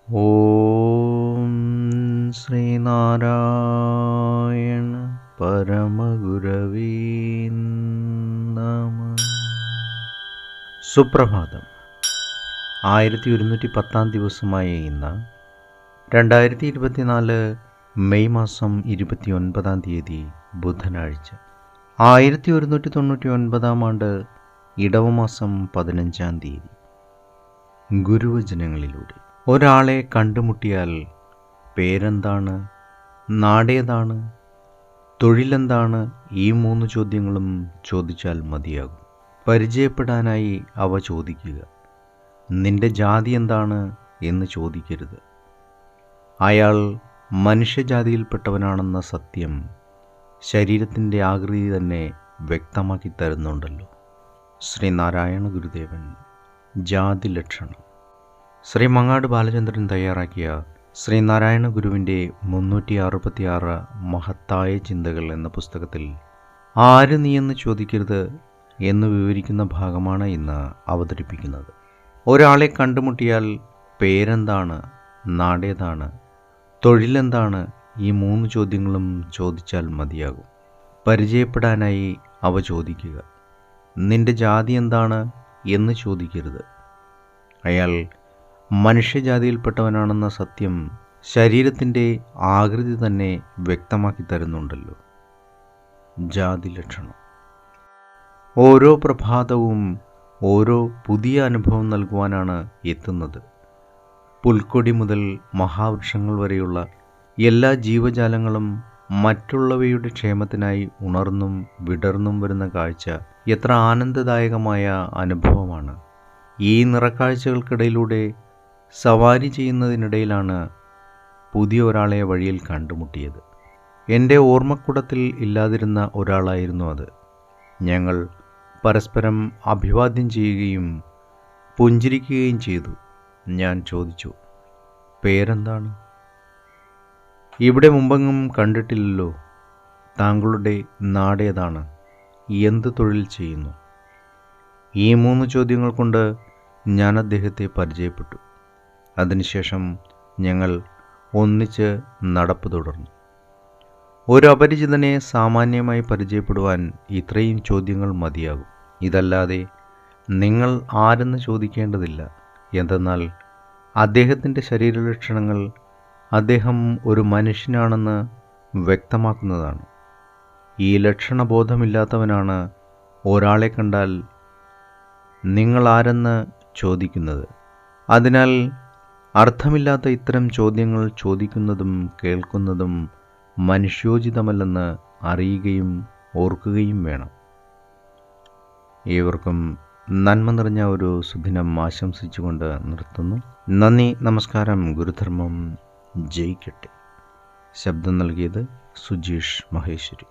ഓം ശ്രീനാരായണ പരമഗുരവേ നമഃ. സുപ്രഭാതം. 1110 ദിവസമായ ഇന്ന് 2024 മെയ് മാസം 29 ബുധനാഴ്ച, 1199 ആണ്ട് ഇടവമാസം 15 ഗുരുവചനങ്ങളിലൂടെ. ഒരാളെ കണ്ടുമുട്ടിയാൽ പേരെന്താണ്, നാടേതാണ്, തൊഴിലെന്താണ്, ഈ 3 ചോദ്യങ്ങളും ചോദിച്ചാൽ മതിയാകും. പരിചയപ്പെടാനായി അവ ചോദിക്കുക. നിന്റെ ജാതി എന്താണ് എന്ന് ചോദിക്കരുത്. അയാൾ മനുഷ്യജാതിയിൽപ്പെട്ടവനാണെന്ന സത്യം ശരീരത്തിൻ്റെ ആകൃതി തന്നെ വ്യക്തമാക്കി തരുന്നുണ്ടല്ലോ. ശ്രീനാരായണ ഗുരുദേവൻ ജാതി ലക്ഷണം. ശ്രീ മങ്ങാട് ബാലചന്ദ്രൻ തയ്യാറാക്കിയ ശ്രീനാരായണ ഗുരുവിൻ്റെ 366 മഹത്തായ ചിന്തകൾ എന്ന പുസ്തകത്തിൽ ആര് നീയെന്ന് ചോദിക്കരുത് എന്ന് വിവരിക്കുന്ന ഭാഗമാണ് ഇന്ന് അവതരിപ്പിക്കുന്നത്. ഒരാളെ കണ്ടുമുട്ടിയാൽ പേരെന്താണ്, നാടേതാണ്, തൊഴിലെന്താണ്, ഈ 3 ചോദ്യങ്ങളും ചോദിച്ചാൽ മതിയാകും. പരിചയപ്പെടാനായി അവ ചോദിക്കുക. നിന്റെ ജാതി എന്താണ് എന്ന് ചോദിക്കരുത്. അയാൾ മനുഷ്യജാതിയിൽപ്പെട്ടവനാണെന്ന സത്യം ശരീരത്തിൻ്റെ ആകൃതി തന്നെ വ്യക്തമാക്കി തരുന്നുണ്ടല്ലോ. ജാതി ലക്ഷണം. ഓരോ പ്രഭാതവും ഓരോ പുതിയ അനുഭവം നൽകുവാനാണ് എത്തുന്നത്. പുൽക്കൊടി മുതൽ മഹാവൃക്ഷങ്ങൾ വരെയുള്ള എല്ലാ ജീവജാലങ്ങളും മറ്റുള്ളവയുടെ ക്ഷേമത്തിനായി ഉണർന്നും വിടർന്നും വരുന്ന കാഴ്ച എത്ര ആനന്ദദായകമായ അനുഭവമാണ്. ഈ നിറക്കാഴ്ചകൾക്കിടയിലൂടെ സവാരി ചെയ്യുന്നതിനിടയിലാണ് പുതിയ ഒരാളെ വഴിയിൽ കണ്ടുമുട്ടിയത്. എൻ്റെ ഓർമ്മക്കുടത്തിൽ ഇല്ലാതിരുന്ന ഒരാളായിരുന്നു അത്. ഞങ്ങൾ പരസ്പരം അഭിവാദ്യം ചെയ്യുകയും പുഞ്ചിരിക്കുകയും ചെയ്തു. ഞാൻ ചോദിച്ചു, പേരെന്താണ്? ഇവിടെ മുമ്പെങ്ങും കണ്ടിട്ടില്ലല്ലോ. താങ്കളുടെ നാടേതാണ്? എന്ത് തൊഴിൽ ചെയ്യുന്നു? ഈ 3 ചോദ്യങ്ങൾ കൊണ്ട് ഞാൻ അദ്ദേഹത്തെ പരിചയപ്പെട്ടു. അതിനുശേഷം ഞങ്ങൾ ഒന്നിച്ച് നടപ്പ് തുടർന്നു. ഒരു അപരിചിതനെ സാമാന്യമായി പരിചയപ്പെടുവാൻ ഇത്രയും ചോദ്യങ്ങൾ മതിയാകും. ഇതല്ലാതെ നിങ്ങൾ ആരെന്ന് ചോദിക്കേണ്ടതില്ല. എന്തെന്നാൽ അദ്ദേഹത്തിൻ്റെ ശരീരലക്ഷണങ്ങൾ അദ്ദേഹം ഒരു മനുഷ്യനാണെന്ന് വ്യക്തമാക്കുന്നതാണ്. ഈ ലക്ഷണബോധമില്ലാത്തവനാണ് ഒരാളെ കണ്ടാൽ നിങ്ങൾ ആരെന്ന് ചോദിക്കുന്നത്. അതിനാൽ അർത്ഥമില്ലാത്ത ഇത്തരം ചോദ്യങ്ങൾ ചോദിക്കുന്നതും കേൾക്കുന്നതും മനുഷ്യോചിതമല്ലെന്ന് അറിയുകയും ഓർക്കുകയും വേണം. ഏവർക്കും നന്മ നിറഞ്ഞ ഒരു സുദിനം ആശംസിച്ചുകൊണ്ട് നിർത്തുന്നു. നന്ദി, നമസ്കാരം. ഗുരുധർമ്മം ജയിക്കട്ടെ. ശബ്ദം നൽകിയത് സുജീഷ് മഹേശ്വരി.